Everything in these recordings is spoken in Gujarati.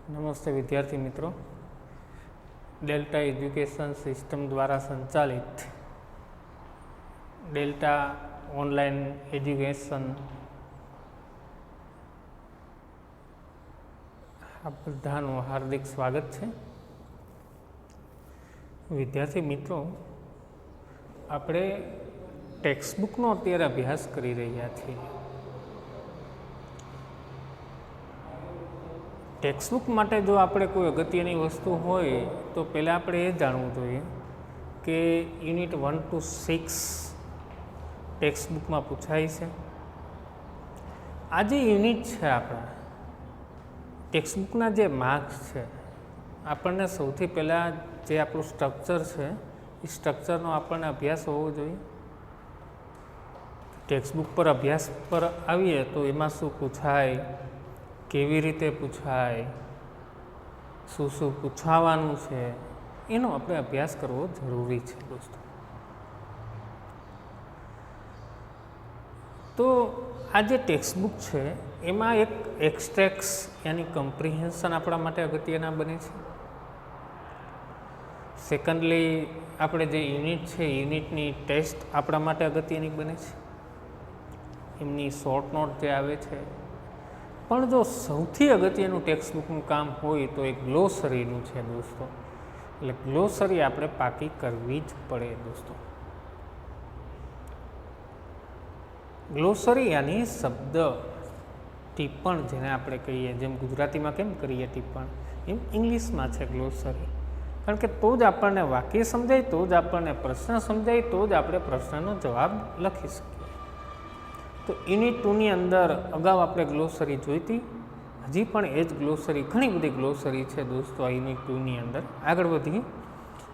નમસ્તે વિદ્યાર્થી મિત્રો, ડેલ્ટા એજ્યુકેશન સિસ્ટમ દ્વારા સંચાલિત ડેલ્ટા ઓનલાઈન એજ્યુકેશન આ બધાનું હાર્દિક સ્વાગત છે. વિદ્યાર્થી મિત્રો, આપણે ટેક્સ્ટબુકનો અત્યારે અભ્યાસ કરી રહ્યા છીએ. ટેક્સ્ટબુક માટે જો આપણે કોઈ અગત્યની વસ્તુ હોય તો પહેલાં આપણે એ જાણવું જોઈએ કે યુનિટ 1 to 6 ટેક્સ્ટબુકમાં પૂછાય છે. આ જે યુનિટ છે આપણા ટેક્સ્ટબુકના જે માર્ક્સ છે, આપણને સૌથી પહેલાં જે આપણું સ્ટ્રક્ચર છે એ સ્ટ્રક્ચરનો આપણને અભ્યાસ હોવો જોઈએ. ટેક્સ્ટબુક પર અભ્યાસ પર આવીએ તો એમાં શું પૂછાય, કેવી રીતે પૂછાય, શું શું પૂછાવાનું છે, એનો આપણે અભ્યાસ કરવો જરૂરી છે દોસ્તો. તો આ જે ટેક્સ્ટબુક છે એમાં એક એક્સ્ટ્રેક્ટ્સ યાની કમ્પ્રિહેન્શન આપણા માટે અગત્યના બને છે. સેકન્ડલી, આપણે જે યુનિટ છે યુનિટની ટેસ્ટ આપણા માટે અગત્યની બને છે, એમની શોર્ટ નોટ જે આવે છે. પણ જો સૌથી અગત્યનું ટેક્સ્ટબુકનું કામ હોય તો એ ગ્લોસરીનું છે દોસ્તો. એટલે ગ્લોસરી આપણે પાકી કરવી જ પડે દોસ્તો. ગ્લોસરી યાની શબ્દ ટિપ્પણ, જેને આપણે કહીએ, જેમ ગુજરાતીમાં કેમ કરીએ ટિપ્પણ, એમ ઇંગ્લિશમાં છે ગ્લોસરી. કારણ કે તો જ આપણને વાક્ય સમજાય, તો જ આપણને પ્રશ્ન સમજાય, તો જ આપણે પ્રશ્નનો જવાબ લખી શકીએ. તો યુનિટ 2ની અંદર અગાઉ આપણે ગ્લોસરી જોઈતી, હજી પણ એ જ ગ્લોસરી, ઘણી બધી ગ્લોસરી છે દોસ્તો આ યુનિટ 2ની અંદર. આગળ વધીએ.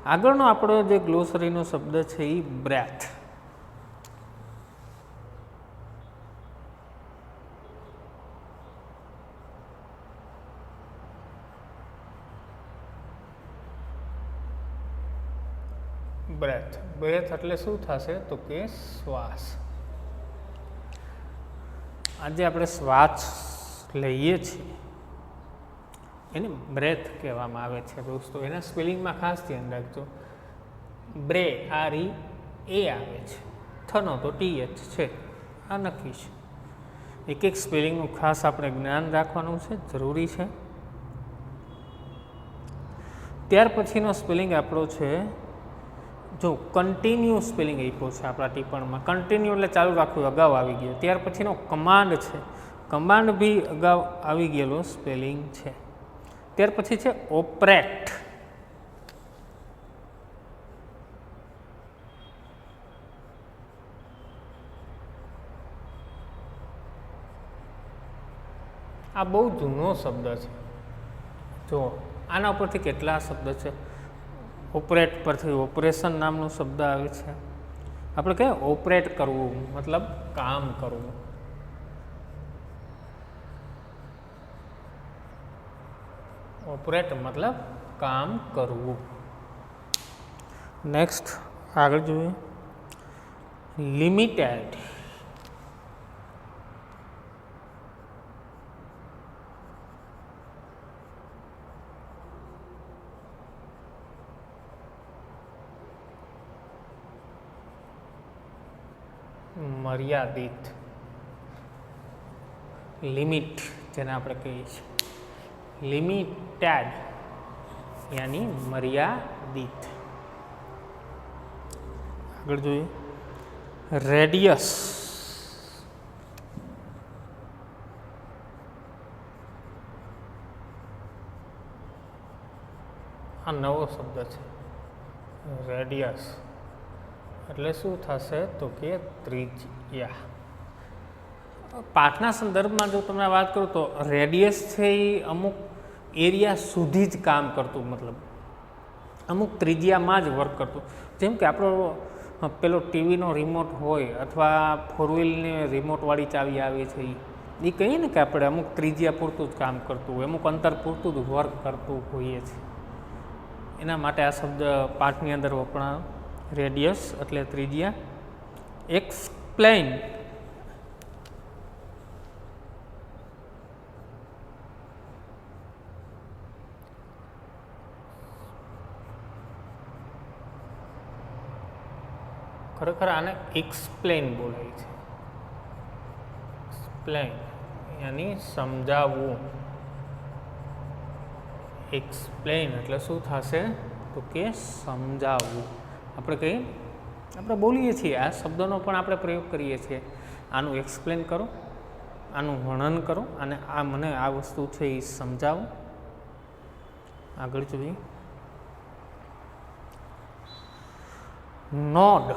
આગળનો આપણો જે ગ્લોસરીનો શબ્દ છે એ બ્રેથ. બ્રેથ. બ્રેથ એટલે શું થશે તો કે શ્વાસ. આજે આપણે શ્વાસ લઈએ છીએ એને બ્રેથ કહેવામાં આવે છે દોસ્તો. એના સ્પેલિંગમાં ખાસ ધ્યાન રાખજો. બ્રે, RE આવે છે, થનો તો TH છે, આ નક્કી છે. એક એક સ્પેલિંગનું ખાસ આપણે જ્ઞાન રાખવાનું છે, જરૂરી છે. ત્યાર પછીનો સ્પેલિંગ આપણો છે, જો કન્ટિન્યુ સ્પેલિંગ આપ્યો છે આપણા ટિપ્પણમાં. કન્ટિન્યુ એટલે ચાલુ રાખવું, અગાઉ આવી ગયો. ત્યાર પછીનો કમાન્ડ છે, કમાન્ડ બી અગાઉ આવી ગયેલો સ્પેલિંગ છે. ત્યાર પછી છે ઓપરેટ. આ બહુ જૂનો શબ્દ છે. જો આના ઉપરથી કેટલા શબ્દ છે. ઓપરેટ પરથી ઓપરેશન નામનો શબ્દ આવે છે. આપણે કહીએ ઓપરેટ કરવું મતલબ કામ કરવું. ઓપરેટ મતલબ કામ કરવું. નેક્સ્ટ આગળ જોઈએ. લિમિટેડ. મર્યાદિત. લિમિટ જેને આપણે કહીએ છીએ, લિમિટેડ યાની મર્યાદિત. આગળ જોઈએ. રેડિયસ. આ નવો શબ્દ છે. રેડિયસ એટલે શું થશે તો કે ત્રિજ્યા. પાઠના સંદર્ભમાં જો તમને વાત કરું તો રેડિયસ છે એ અમુક એરિયા સુધી જ કામ કરતું, મતલબ અમુક ત્રિજ્યામાં જ વર્ક કરતું. જેમ કે આપણો પેલો ટીવીનો રિમોટ હોય અથવા ફોર વ્હીલની રિમોટવાળી ચાવી આવે છે, એ કહીએ ને કે આપણે અમુક ત્રિજ્યા પૂરતું જ કામ કરતું હોય, અમુક અંતર પૂરતું જ વર્ક કરતું હોઈએ છીએ. એના માટે આ શબ્દ પાઠની અંદર વપરાય. રેડિયસ એટલે ત્રિજ્યા. એક્સપ્લેન. ખરેખર આને એક્સપ્લેન બોલાય છે. એક્સપ્લેન યાની સમજાવવું. એક્સપ્લેન એટલે શું થશે તો કે સમજાવવું. આપણે બોલીએ છીએ, આ શબ્દનો પણ આપણે પ્રયોગ કરીએ છીએ. આનું એક્સપ્લેન કરો, આનું વર્ણન કરો, અને મને આ વસ્તુ છે એ સમજાવો. આગળ જોઈએ. નોડ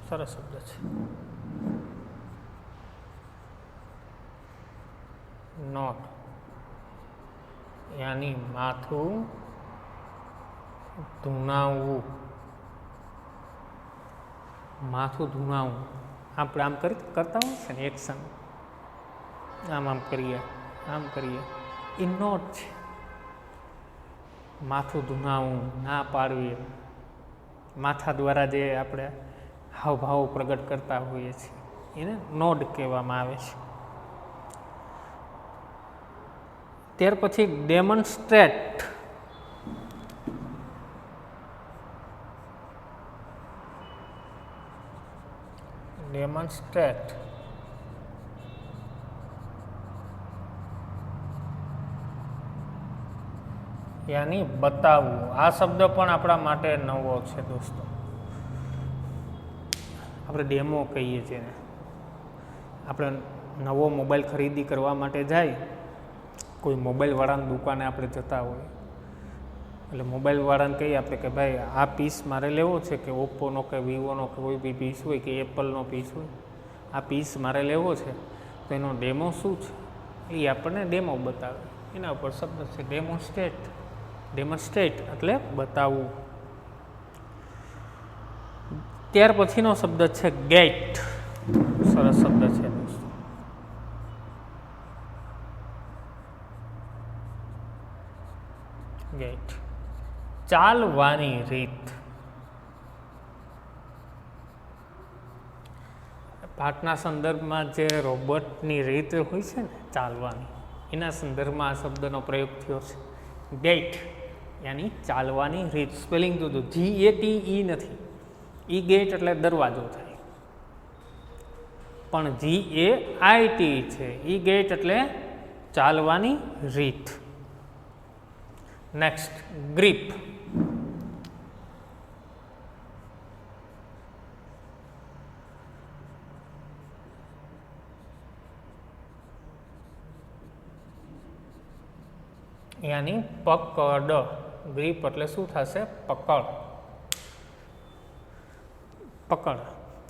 સરસ શબ્દ છે. નોડ યાની માથું ધૂણાવવું. માથું ધૂણાવવું આપણે આમ કરતા હોય છે ને એક્શન, આમ કરીએ, એ નોટ છે. માથું ધૂણાવવું, ના પાડવી, માથા દ્વારા જે આપણે હાવભાવ પ્રગટ કરતા હોઈએ છીએ એને નોડ કહેવામાં આવે છે. ત્યાર પછી ડેમોન્સ્ટ્રેટ. ડેમોન્સ્ટ્રેટ યાની બતાવવું. આ શબ્દ પણ આપણા માટે નવો છે દોસ્તો. આપણે ડેમો કહીએ છીએ. આપણે નવો મોબાઈલ ખરીદી કરવા માટે જાય, કોઈ મોબાઈલવાળાની દુકાને આપણે જતા હોય એટલે મોબાઈલવાળાને કહીએ આપણે કે ભાઈ આ પીસ મારે લેવો છે, કે ઓપ્પોનો કે વિવોનો કે કોઈ બી પીસ હોય, કે એપલનો પીસ હોય, આ પીસ મારે લેવો છે, તો એનો ડેમો શું છે એ આપણને ડેમો બતાવે. એના ઉપર શબ્દ છે ડેમોન્સ્ટ્રેટ. ડેમોન્સ્ટ્રેટ એટલે બતાવવું. ત્યાર પછીનો શબ્દ છે ગેટ. સરસ શબ્દ છે દોસ્તો. ગેટ ચાલવાની રીત. પાઠના સંદર્ભમાં જે રોબોટની રીત હોય છે ને ચાલવાની, એના સંદર્ભમાં આ શબ્દનો પ્રયોગ થયો છે. ગેટ યાની ચાલવાની રીત. સ્પેલિંગ તો GATE નથી. ઈ ગેટ એટલે દરવાજો થાય, પણ GAIT છે. ઈ ગેટ એટલે ચાલવાની રીત. Next grip. યાની પકડ. ગ્રીપ એટલે શું થશે? પકડ. પકડ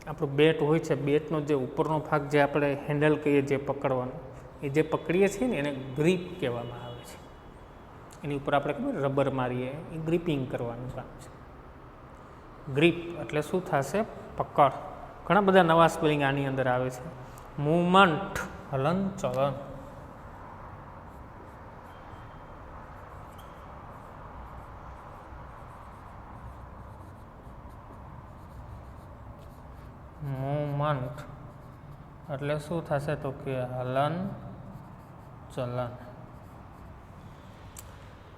આપણું બેટ હોય છે, બેટનો જે ઉપરનો ભાગ જે આપણે હેન્ડલ કહીએ, જે પકડવાનો, એ જે પકડીએ છીએ ને એને ગ્રીપ કહેવામાં આવે છે. એની ઉપર આપણે ખબર રબર મારીએ, એ ગ્રીપિંગ કરવાનું કામ છે. ગ્રીપ એટલે શું થશે? પકડ. ઘણા બધા નવા સ્પેલિંગ આની અંદર આવે છે. મૂવમેન્ટ હલન ચલન. મૂવમેન્ટ એટલે શું થશે તો કે હલન ચલન.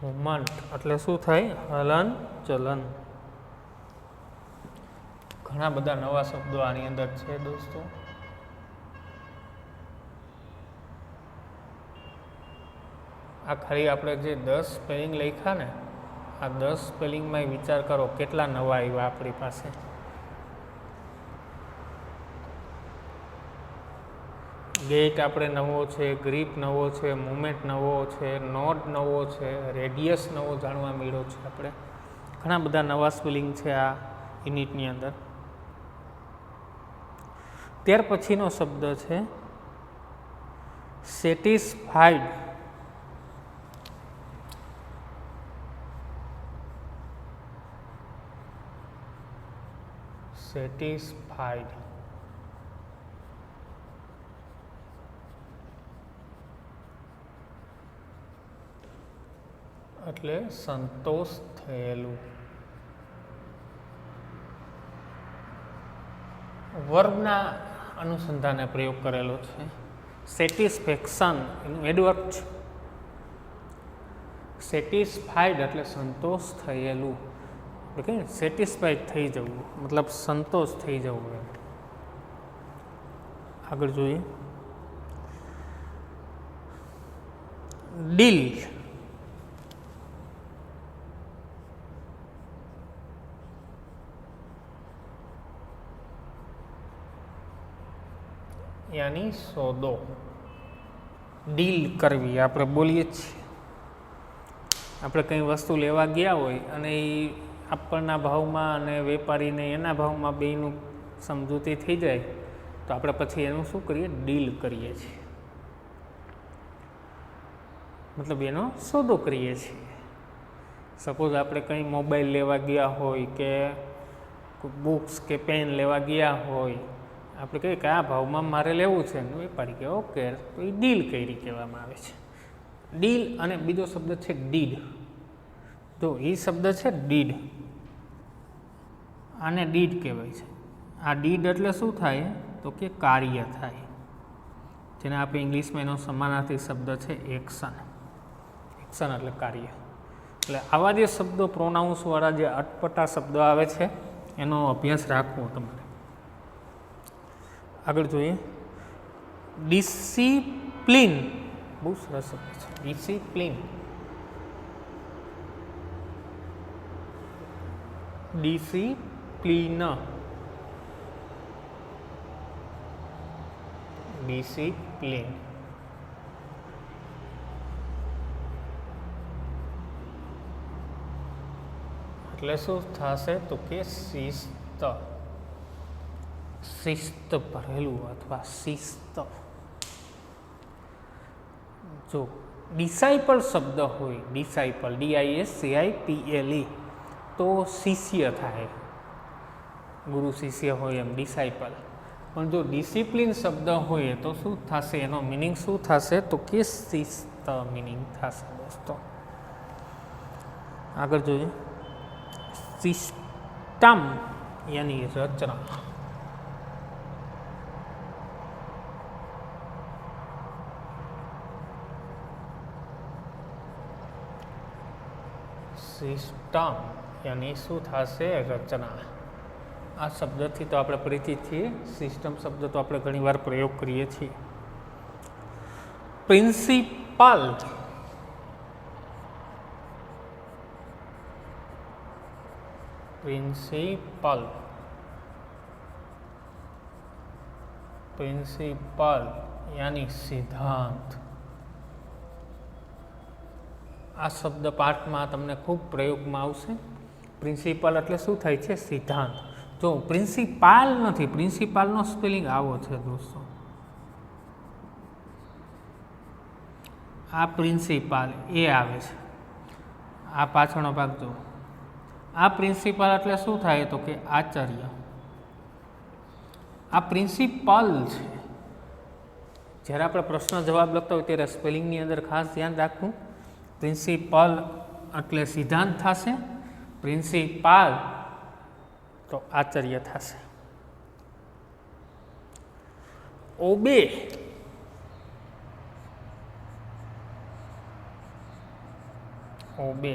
મૂવમેન્ટ એટલે શું થાય? હલન ચલન. ઘણા બધા નવા શબ્દો આની અંદર છે દોસ્તો. આ ખાલી આપણે જે 10 સ્પેલિંગ લખ્યા ને, આ 10 સ્પેલિંગમાં વિચાર કરો કેટલા નવા આવ્યા આપણી પાસે. ગેટ આપણે નવો છે, ગ્રીપ નવો છે, મુવમેન્ટ નવો છે, નોડ નવો છે, રેડિયસ નવો જાણવા મળ્યો છે. આપણે ઘણા બધા નવા સ્પેલિંગ છે આ યુનિટની અંદર. ત્યાર પછીનો શબ્દ છે સેટિસ્ફાઈડ. સેટિસ્ફાઈડ એટલે સંતોષ થયેલું. વર્બના અનુસંધાને પ્રયોગ કરેલો છે. સેટિસ્ફેક્શન એનું એડવર્બ છે. સેટિસ્ફાઈડ એટલે સંતોષ થયેલું. કે સેટિસ્ફાઈડ થઈ જવું, મતલબ સંતોષ થઈ જવું એમ. આગળ જોઈએ ડીલ. યાની સોદો, ડીલ કરવી. આપણે બોલીએ છીએ આપણે કંઈ વસ્તુ લેવા ગયા હોય અને એ આપણના ભાવમાં અને વેપારીને એના ભાવમાં બેયનું સમજૂતી થઈ જાય તો આપણે પછી એનું શું કરીએ, ડીલ કરીએ છીએ, મતલબ એનો સોદો કરીએ છીએ. સપોઝ આપણે કંઈ મોબાઈલ લેવા ગયા હોય કે બુક્સ કે પેન લેવા ગયા હોય, આપણે કહીએ કે આ ભાવમાં મારે લેવું છે, વેપારી કે ઓકે, તો એ ડીલ કરી કહેવામાં આવે છે. ડીલ. અને બીજો શબ્દ છે ડીડ. તો એ શબ્દ છે ડીડ, આને ડીડ કહેવાય છે. આ ડીડ એટલે શું થાય તો કે કાર્ય થાય, જેને આપણે ઇંગ્લિશમાં એનો સમાનાર્થી શબ્દ છે એક્શન. એક્શન એટલે કાર્ય. એટલે આવા જે શબ્દો પ્રોનાઉન્સવાળા જે અટપટા શબ્દો આવે છે એનો અભ્યાસ રાખવો તમારે. આગળ જોઈએ ડિસિપ્લિન. બહુ સરસ શબ્દ છે ડિસિપ્લિન. ડિસિપ્લિન, ડિસિપ્લિન એટલે શું થશે તો કે શિસ્ત, શિસ્ત ભરેલું અથવા શિસ્ત. જો ડિસાઇપલ શબ્દ હોય, ડિસાઇપલ DISCIPLE, તો શિષ્ય થાય, ગુરુ શિષ્ય હોય એમ ડિસાઇપલ. પણ જો ડિસિપ્લિન શબ્દ હોય તો શું થશે, એનો મિનિંગ શું થશે તો કે શિસ્ત મિનિંગ થશે દોસ્તો. આગળ જોઈએ સિસ્ટમ યાની રચના. સિસ્ટમ યાની શું થશે, રચના. આ શબ્દથી તો આપણે પરિચિત છીએ. સિસ્ટમ શબ્દ તો આપણે ઘણીવાર પ્રયોગ કરીએ છીએ. પ્રિન્સિપાલ. પ્રિન્સિપલ, પ્રિન્સિપલ યાની સિદ્ધાંત. આ શબ્દ પાઠમાં તમને ખૂબ પ્રયોગમાં આવશે. પ્રિન્સિપલ એટલે શું થાય છે, સિદ્ધાંત. જો પ્રિન્સિપાલ નથી, પ્રિન્સિપાલનો સ્પેલિંગ આવો છે દોસ્તો. આ પ્રિન્સિપાલ એ આવે છે, આ પાછળનો ભાગ જો. આ પ્રિન્સિપાલ એટલે શું થાય તો કે આચાર્ય. આ પ્રિન્સિપલ છે. જ્યારે આપણે પ્રશ્ન જવાબ લખતા હોય ત્યારે સ્પેલિંગની અંદર ખાસ ધ્યાન રાખવું. પ્રિન્સિપલ એટલે સિદ્ધાંત થશે, પ્રિન્સિપાલ તો આચાર્ય થશે. ઓબે. ઓબે,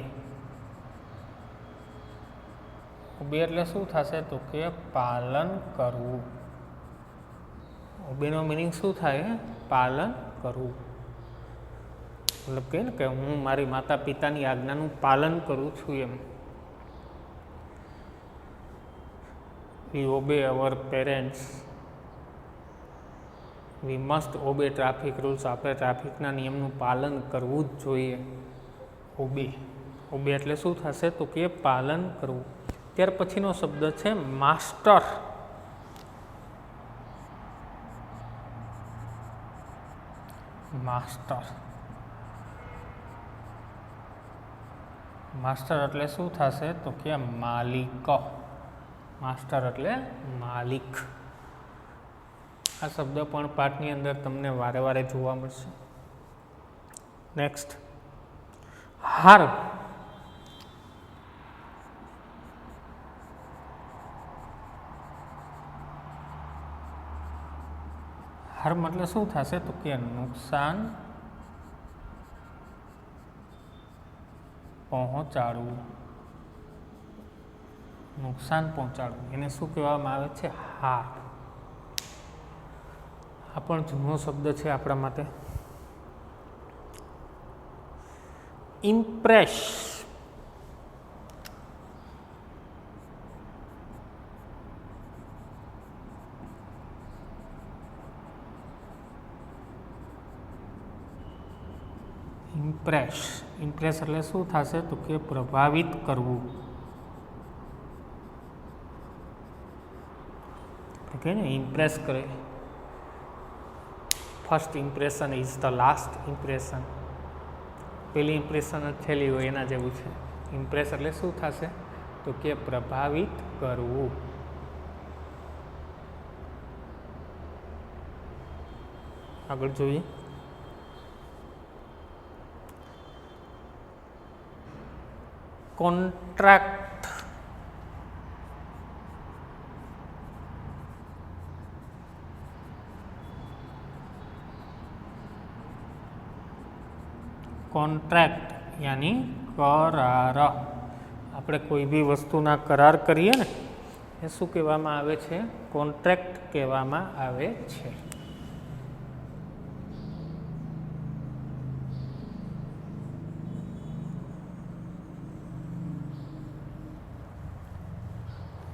ઓબે એટલે શું થશે તો કે પાલન કરવું. ઓબેનો મિનિંગ શું થાય, પાલન કરવું. મતલબ કહે ને કે હું મારી માતા પિતાની આજ્ઞાનું પાલન કરું છું એમ. We obey our parents. We must obey traffic rules. આપણે ટ્રાફિકના નિયમનું પાલન કરવું જ જોઈએ. ઓબે, ઓબે એટલે શું થશે તો કે પાલન કરવું. ત્યાર પછીનો શબ્દ છે માસ્ટર. માસ્ટર, માસ્ટર એટલે શું થશે તો કે માલિક. માસ્ટર એટલે માલિક. આ શબ્દ પણ પાઠની અંદર તમને વારે વારે જોવા મળશે. Next harm. હાર્મ એટલે શું થશે તો કે નુકસાન પહોંચાડવું. નુકસાન પહોંચાડવું એને શું કહેવામાં આવે છે? હાર. આ પણ જૂનો શબ્દ છે આપણા માટે. ઇમ્પ્રેસ. ઇમ્પ્રેસ. ઇમ્પ્રેસ એટલે શું થશે? તો કે પ્રભાવિત કરવું. ઓકે ને, ઇમ્પ્રેસ કરે. First impression is the last impression. પેલી ઇમ્પ્રેશન જ છેલ્લી હોય એના જેવું છે. ઇમ્પ્રેસ એટલે શું થશે? તો કે પ્રભાવિત કરવું. આગળ જોઈએ. કોન્ટ્રાક્ટ. કોન્ટ્રાક્ટ યાની કરાર. આપણે કોઈ બી વસ્તુના કરાર કરીએ ને એ શું કહેવામાં આવે છે? કોન્ટ્રાક્ટ કહેવામાં આવે છે.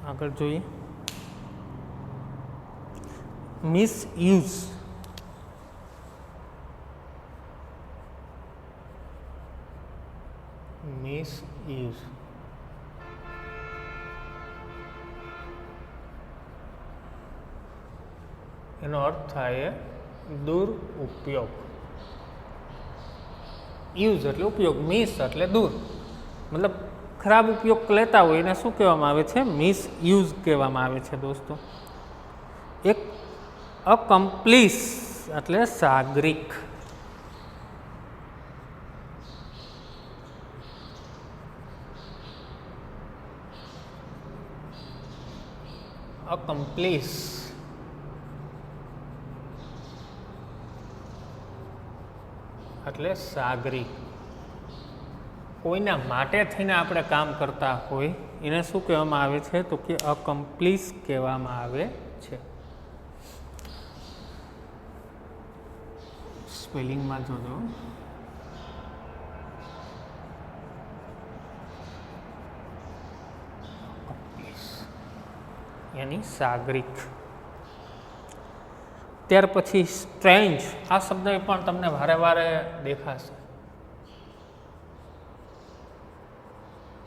આગળ જોઈએ. મિસયુઝ. મિસયુઝ એનો અર્થ થાય દુરુપયોગ. યુઝ એટલે ઉપયોગ, મિસ એટલે દૂર, મતલબ ખરાબ ઉપયોગ લેતા હોય એને શું કહેવામાં આવે છે? મિસયુઝ કહેવામાં આવે છે દોસ્તો. એક અકમ્પ્લીસ એટલે સાગરિક. અકમ્પ્લીસ એટલે સાગરિક. કોઈના માટે થઈને આપણે કામ કરતા હોય એને શું કહેવામાં આવે છે? તો કે અકમ્પ્લીસ કહેવામાં આવે છે. સ્પેલિંગમાં જોજો. યાની સાગરિક. ત્યાર પછી સ્ટ્રેન્જ. આ શબ્દ પણ તમને વારે વારે દેખાશે.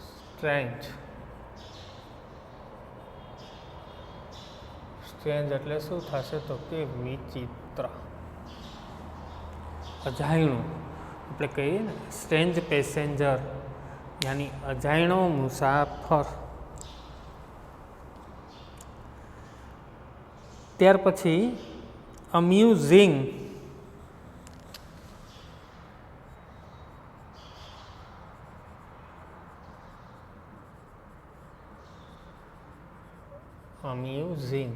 સ્ટ્રેન્જ. સ્ટ્રેન્જ એટલે શું થશે? તો કે વિચિત્ર, અજાયણું. આપણે કહીએ ને સ્ટ્રેન્જ પેસેન્જર યાની અજાયણો મુસાફર. ત્યાર પછી અમ્યુઝિંગ. અમ્યુઝિંગ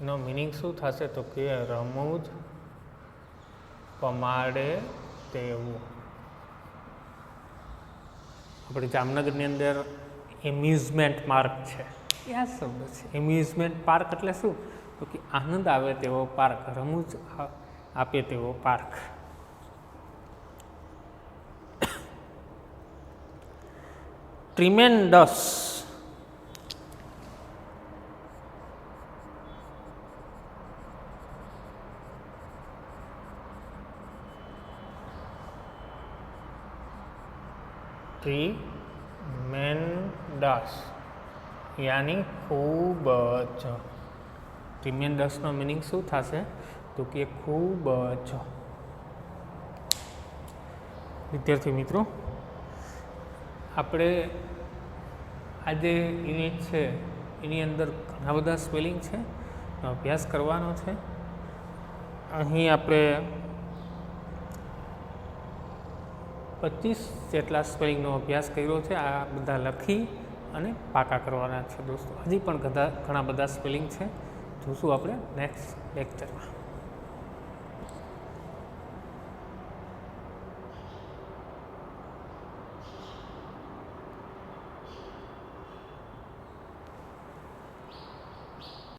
એનો મિનિંગ શું થશે? તો કે રમૂજ પમાડે તેવું. આપણે જામનગરની અંદર એમ્યુઝમેન્ટ પાર્ક છે, આ શબ્દ છે. એમ્યુઝમેન્ટ પાર્ક એટલે શું? તો કે આનંદ આવે તેવો પાર્ક, રમૂજ આપે તેવો પાર્ક. ટ્રીમેન્ડસ. ટ્રીમેન્ડસ યાની ખૂબ જ. ટ્રીમેન્ડસનો મિનિંગ શું થશે? તો કે ખૂબ જ. વિદ્યાર્થી મિત્રો, આપણે આ જે યુનિટ છે એની અંદર ઘણા બધા સ્પેલિંગ છે, અભ્યાસ કરવાનો છે. અહીં આપણે 25 જેટલા સ્પેલિંગનો અભ્યાસ કર્યો છે. આ બધા લખી અને પાકા કરવાના છે દોસ્તો. હજી પણ ઘણા બધા સ્પેલિંગ છે, જોશું આપણે નેક્સ્ટ લેક્ચરમાં.